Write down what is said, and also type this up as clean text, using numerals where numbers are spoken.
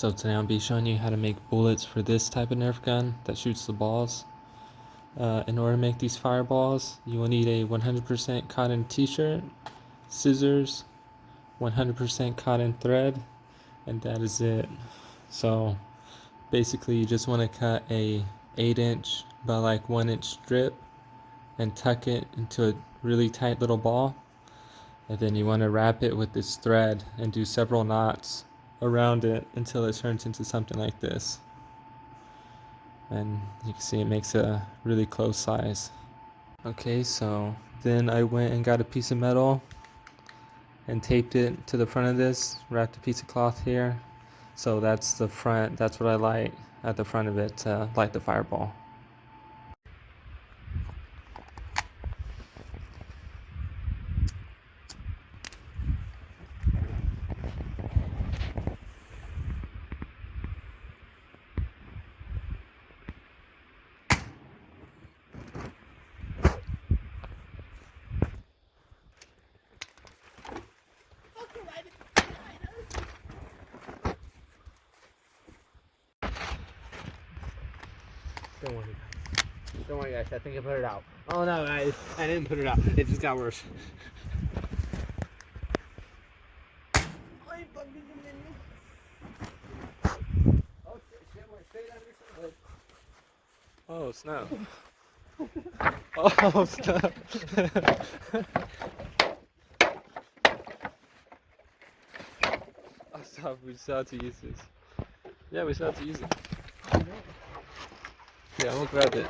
So today I'll be showing you how to make bullets for this type of Nerf gun that shoots the balls. In order to make these fireballs, you will need a 100% cotton t-shirt, scissors, 100% cotton thread, and that is it. So basically you just want to cut a 8-inch by like 1-inch strip and tuck it into a really tight little ball. And then you want to wrap it with this thread and do several knots around it until it turns into something like this. And you can see it makes a really close size. Okay, so then I went and got a piece of metal and taped it to the front of this, wrapped a piece of cloth here. So that's the front, that's what I light at the front of it to light the fireball. Don't worry, guys. Don't worry, guys. I think I put it out. Oh no, guys. I didn't put it out. It just got worse. Oh snap. Oh snap. Oh stop, we still have to use this. Yeah, we still have to use it. Yeah, I'm gonna grab it.